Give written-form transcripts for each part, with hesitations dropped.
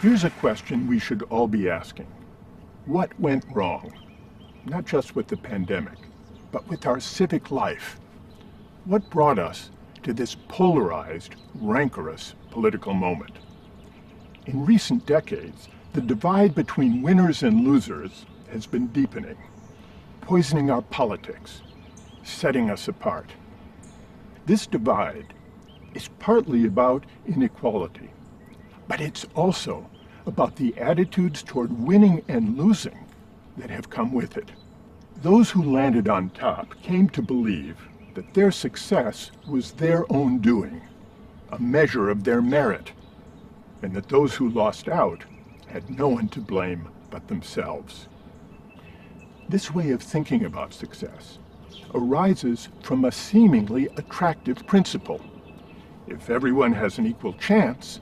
Here's a question we should all be asking. What went wrong? Not just with the pandemic, but with our civic life. What brought us to this polarized, rancorous political moment? In recent decades, the divide between winners and losers has been deepening, poisoning our politics, setting us apart. This divide is partly about inequality, but it's also about the attitudes toward winning and losing that have come with it. Those who landed on top came to believe that their success was their own doing, a measure of their merit, and that those who lost out had no one to blame but themselves. This way of thinking about success arises from a seemingly attractive principle. If everyone has an equal chance,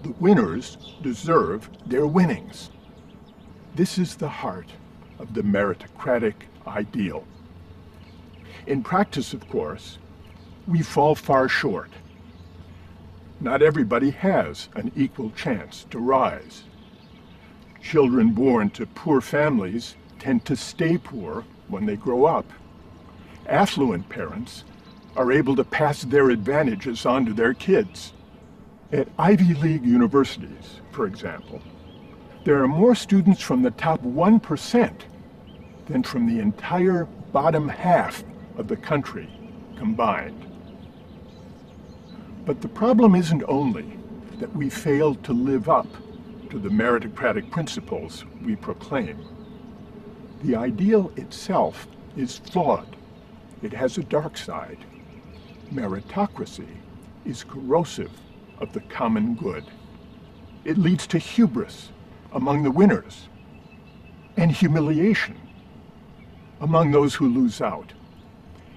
the winners deserve their winnings. This is the heart of the meritocratic ideal. In practice, of course, we fall far short. Not everybody has an equal chance to rise. Children born to poor families tend to stay poor when they grow up. Affluent parents are able to pass their advantages on to their kids. At Ivy League universities, for example, there are more students from the top 1% than from the entire bottom half of the country combined. But the problem isn't only that we failed to live up to the meritocratic principles we proclaim. The ideal itself is flawed. It has a dark side. Meritocracy is corrosive of the common good. It leads to hubris among the winners and humiliation among those who lose out.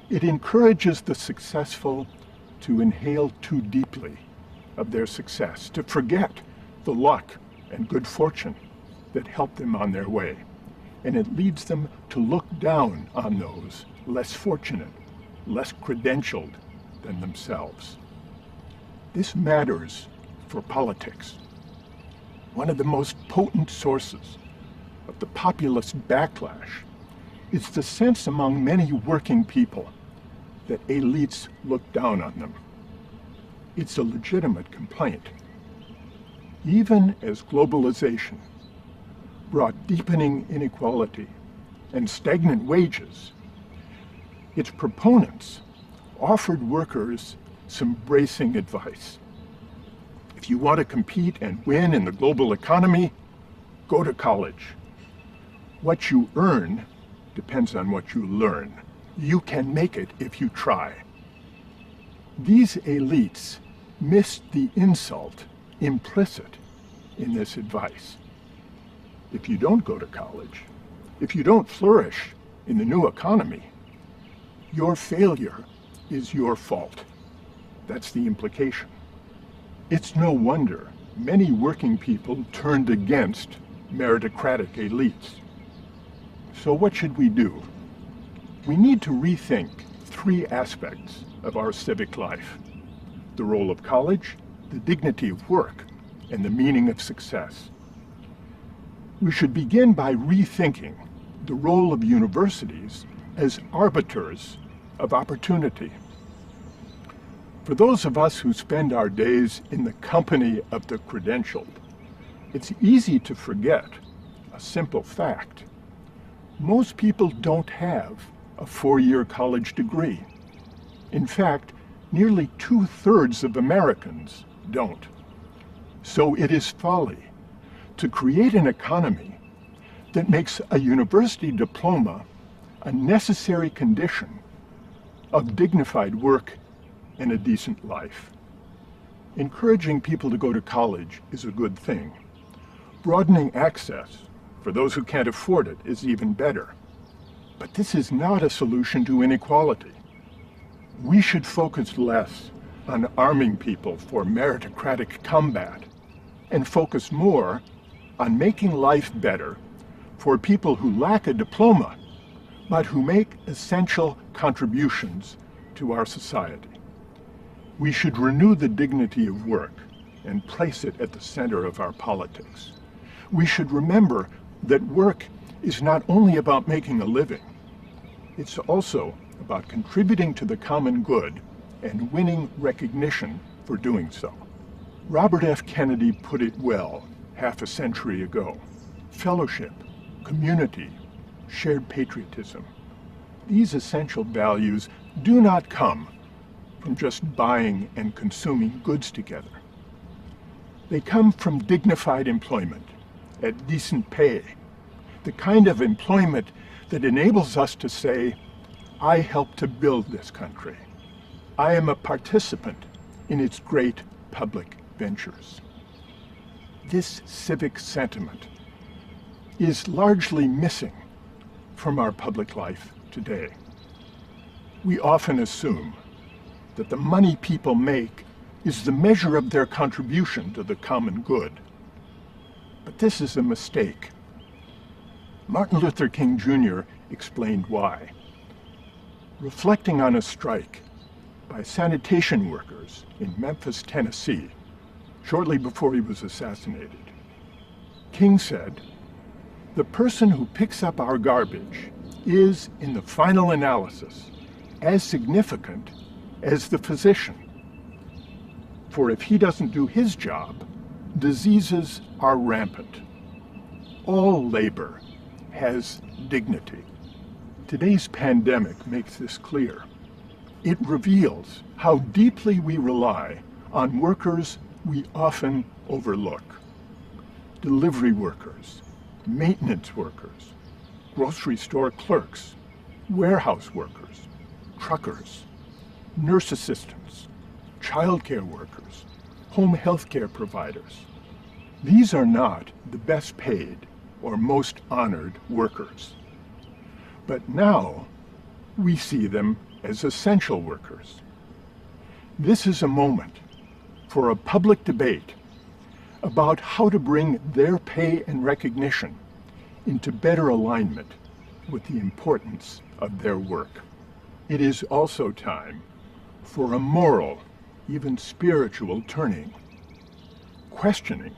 It encourages the successful to inhale too deeply of their success, to forget the luck and good fortune that helped them on their way. And it leads them to look down on those less fortunate, less credentialed than themselves. This matters for politics. One of the most potent sources of the populist backlash is the sense among many working people that elites look down on them. It's a legitimate complaint. Even as globalization brought deepening inequality and stagnant wages, its proponents offered workers some bracing advice. If you want to compete and win in the global economy, go to college. What you earn depends on what you learn. You can make it if you try. These elites missed the insult implicit in this advice. If you don't go to college, if you don't flourish in the new economy, your failure is your fault. That's the implication. It's no wonder many working people turned against meritocratic elites. So what should we do? We need to rethink three aspects of our civic life: the role of college, the dignity of work, and the meaning of success. We should begin by rethinking the role of universities as arbiters of opportunity. For those of us who spend our days in the company of the credentialed, it's easy to forget a simple fact. Most people don't have a four-year college degree. In fact, nearly 2/3 of Americans don't. So it is folly to create an economy that makes a university diploma a necessary condition of dignified work and a decent life. Encouraging people to go to college is a good thing. Broadening access for those who can't afford it is even better. But this is not a solution to inequality. We should focus less on arming people for meritocratic combat and focus more on making life better for people who lack a diploma but who make essential contributions to our society. We should renew the dignity of work and place it at the center of our politics. We should remember that work is not only about making a living, it's also about contributing to the common good and winning recognition for doing so. Robert F. Kennedy put it well half a century ago. Fellowship, community, shared patriotism. These essential values do not come from just buying and consuming goods together. They come from dignified employment at decent pay, the kind of employment that enables us to say, I helped to build this country. I am a participant in its great public ventures. This civic sentiment is largely missing from our public life today. We often assume that the money people make is the measure of their contribution to the common good. But this is a mistake. Martin Luther King Jr. explained why. Reflecting on a strike by sanitation workers in Memphis, Tennessee, shortly before he was assassinated, King said, "The person who picks up our garbage is, in the final analysis, as significant as the physician. For if he doesn't do his job, diseases are rampant. All labor has dignity." Today's pandemic makes this clear. It reveals how deeply we rely on workers we often overlook. Delivery workers, maintenance workers, grocery store clerks, warehouse workers, truckers, nurse assistants, childcare workers, home health care providers. These are not the best paid or most honored workers. But now we see them as essential workers. This is a moment for a public debate about how to bring their pay and recognition into better alignment with the importance of their work. It is also time for a moral, even spiritual turning, questioning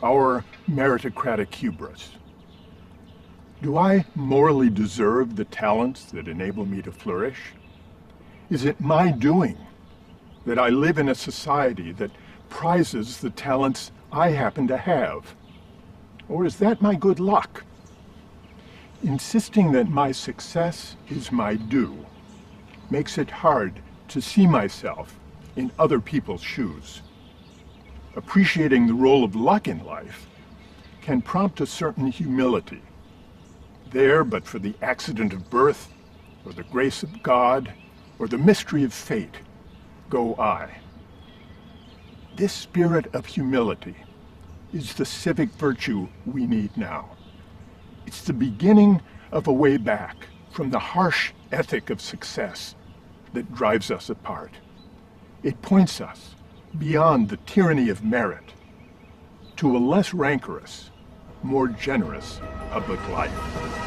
our meritocratic hubris. Do I morally deserve the talents that enable me to flourish? Is it my doing that I live in a society that prizes the talents I happen to have? Or is that my good luck? Insisting that my success is my due makes it hard to see myself in other people's shoes. Appreciating the role of luck in life can prompt a certain humility. There, but for the accident of birth, or the grace of God, or the mystery of fate, go I. This spirit of humility is the civic virtue we need now. It's the beginning of a way back from the harsh ethic of success that drives us apart. It points us beyond the tyranny of merit to a less rancorous, more generous public life.